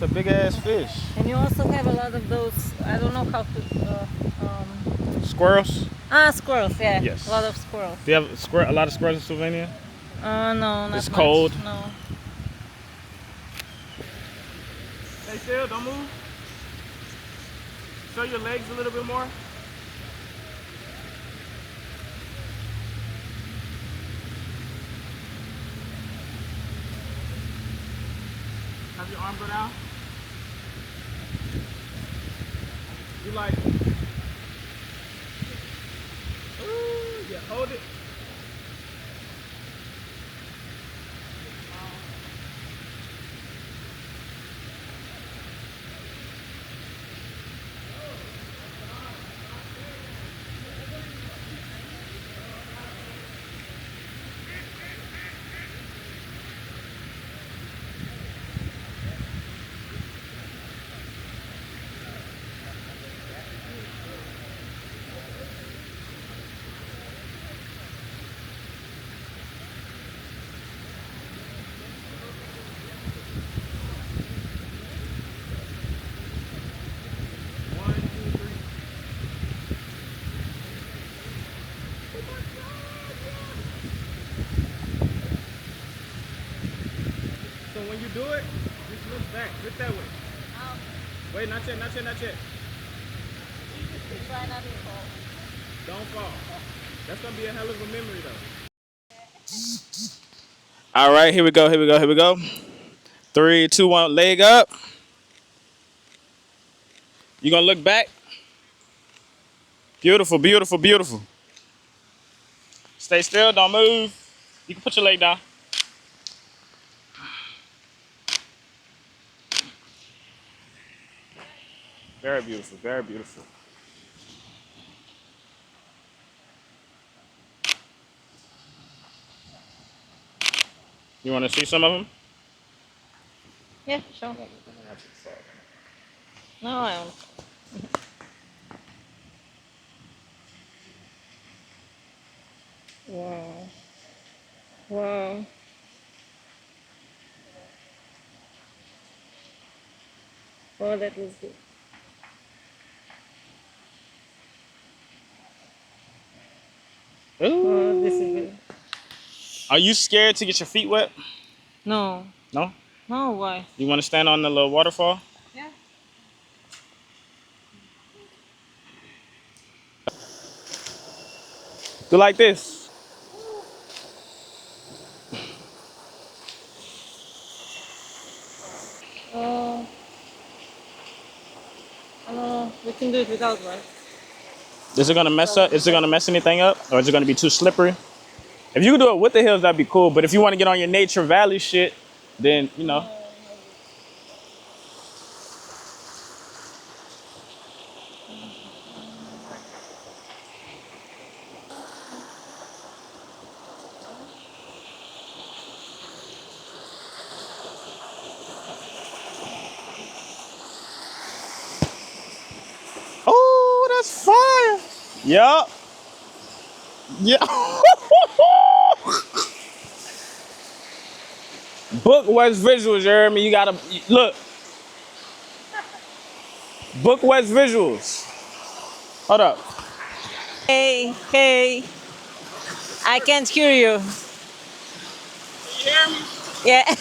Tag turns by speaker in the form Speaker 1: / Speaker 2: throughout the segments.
Speaker 1: That's a big ass fish.
Speaker 2: And you also have a lot of those, I don't know how to,
Speaker 1: Squirrels?
Speaker 2: squirrels, yeah.
Speaker 1: Yes.
Speaker 2: A lot of squirrels.
Speaker 1: Do you have a lot of squirrels in Slovenia?
Speaker 2: No, not
Speaker 1: It's
Speaker 2: much.
Speaker 1: cold.
Speaker 2: No.
Speaker 1: Stay still, don't move. Show your legs a little bit more. Have your arm go down. You like, ooh, yeah, hold it. So when you do it, just look back. Look that way. Wait, not yet, not yet, not yet.
Speaker 2: Try not to fall.
Speaker 1: Don't fall. That's gonna be a hell of a memory though. All right, here we go, here we go, here we go. 3, 2, 1, leg up. You gonna look back? Beautiful, beautiful, beautiful. Stay still, don't move. You can put your leg down. Very beautiful, very beautiful. You wanna see some of them?
Speaker 2: Yeah, sure. No, I don't. Wow. Wow. Oh, that was good. Oh, this is good.
Speaker 1: Are you scared to get your feet wet?
Speaker 2: No.
Speaker 1: No?
Speaker 2: No, why?
Speaker 1: You wanna stand on the little waterfall?
Speaker 2: Yeah.
Speaker 1: Do like this.
Speaker 2: Oh, we can do it without, right?
Speaker 1: Is it gonna mess up? Is it gonna mess anything up? Or is it gonna be too slippery? If you can do it with the hills, that'd be cool. But if you wanna get on your nature valley shit, then, you know. Oh, that's fire. Yup. Yeah. Book West Visuals, you heard me? You gotta, look. Book West Visuals. Hold up.
Speaker 2: Hey, hey. I can't hear you.
Speaker 1: Can you hear me?
Speaker 2: Yeah.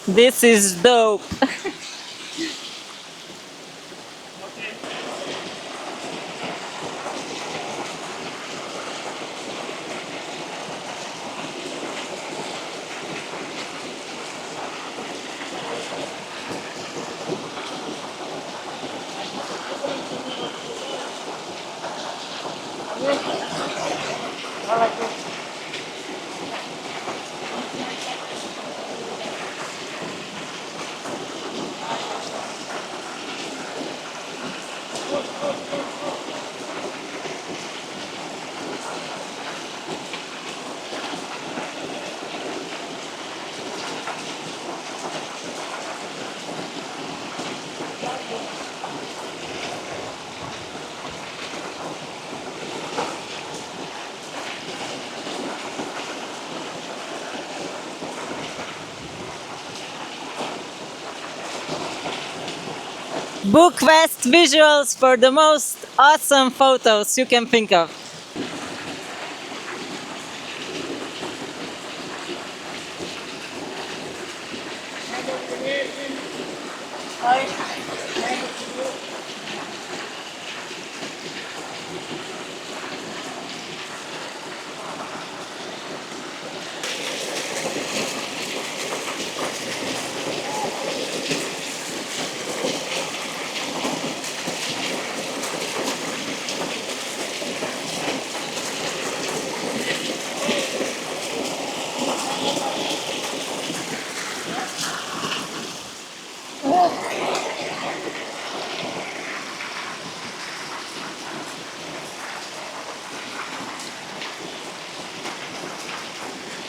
Speaker 2: This is dope. Book West Visuals for the most awesome photos you can think of.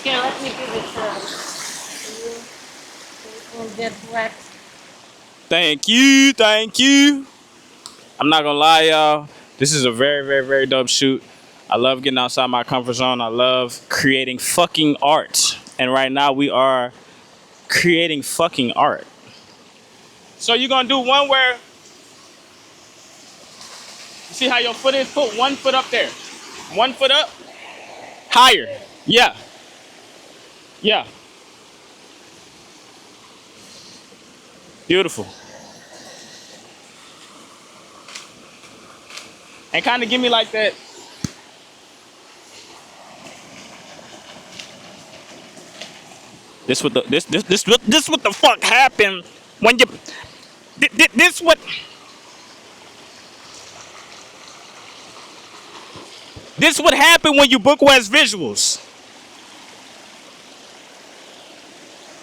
Speaker 2: Here, let me give it to you. It will get wet.
Speaker 1: Thank you, thank you. I'm not gonna lie, y'all. This is a very, very, very dope shoot. I love getting outside my comfort zone. I love creating fucking art. And right now we are creating fucking art. So you're gonna do one where you see how your foot is? Put 1 foot up there. 1 foot up. Higher. Yeah. Yeah. Beautiful. And kind of give me like that. This what the fuck happened when you this what happened when you book West Visuals.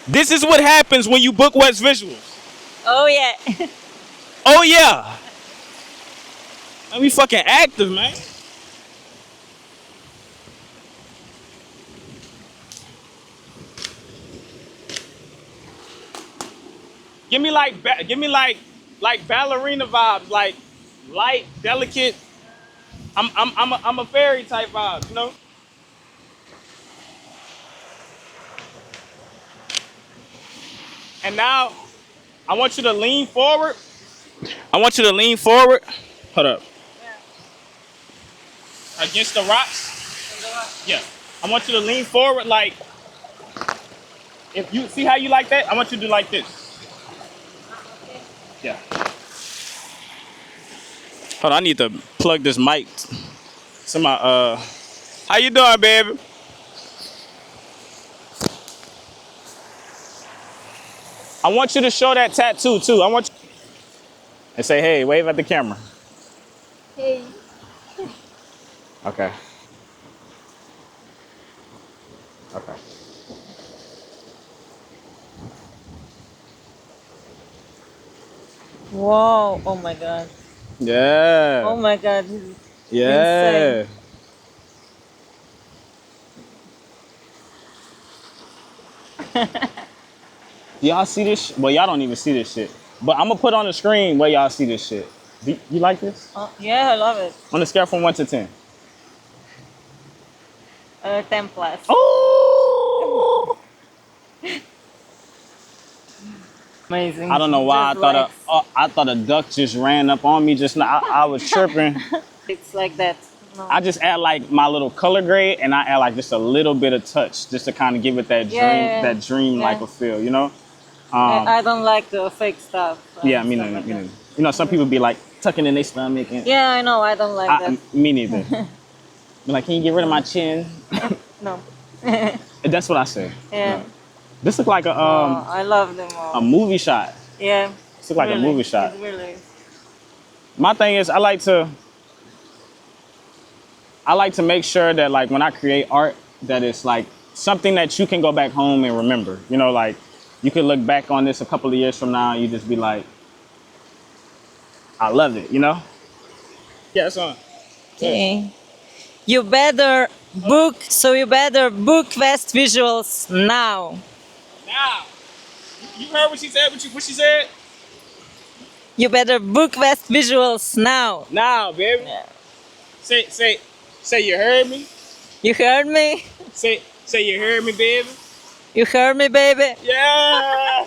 Speaker 1: This is what happens when you book West Visuals.
Speaker 2: Oh yeah.
Speaker 1: Oh yeah. Let me fucking active, man. Give me like ballerina vibes, like light, delicate. I'm a fairy type vibe, you know. And now I want you to lean forward. Hold up. Against the rocks. Yeah. I want you to lean forward like. If you see how you like that, I want you to do like this. Yeah. Hold on, I need to plug this mic to my how you doing, baby? I want you to show that tattoo too. I want you and say, hey, wave at the camera.
Speaker 2: Hey.
Speaker 1: Okay. Okay.
Speaker 2: Whoa. Oh my god.
Speaker 1: Yeah.
Speaker 2: Oh my god.
Speaker 1: Yeah.
Speaker 2: Insane.
Speaker 1: Y'all see this? Well, y'all don't even see this shit. But I'm gonna put on the screen where y'all see this shit. You like this?
Speaker 2: Yeah, I love it.
Speaker 1: On a scale from 1 to 10.
Speaker 2: 10 plus.
Speaker 1: Oh!
Speaker 2: Amazing.
Speaker 1: I don't know why
Speaker 2: Just
Speaker 1: I thought a duck just ran up on me just now. I was tripping.
Speaker 2: it's like that. No.
Speaker 1: I just add like my little color grade and I add like just a little bit of touch just to kind of give it that dream like a feel, you know?
Speaker 2: I don't like the fake stuff.
Speaker 1: Yeah, me neither. You know, some people be like tucking in their stomach and
Speaker 2: Yeah, I know. I don't like that.
Speaker 1: me neither. Be like, can you get rid of my chin?
Speaker 2: No.
Speaker 1: That's what I say.
Speaker 2: Yeah.
Speaker 1: No. This look like
Speaker 2: I love them all.
Speaker 1: a movie shot.
Speaker 2: Yeah.
Speaker 1: This look like
Speaker 2: really,
Speaker 1: a movie shot.
Speaker 2: It really is.
Speaker 1: My thing is, I like to make sure that like when I create art, that it's like something that you can go back home and remember. You know, like you could look back on this a couple of years from now and you just be like, I love it, you know? Yeah, it's on.
Speaker 2: Okay. You better book West Visuals now.
Speaker 1: Now, you heard what she said? What she said?
Speaker 2: You better book West Visuals now.
Speaker 1: Now, baby.
Speaker 2: Yeah.
Speaker 1: Say you heard me.
Speaker 2: You heard me?
Speaker 1: Say you heard me, baby.
Speaker 2: You heard me, baby?
Speaker 1: Yeah.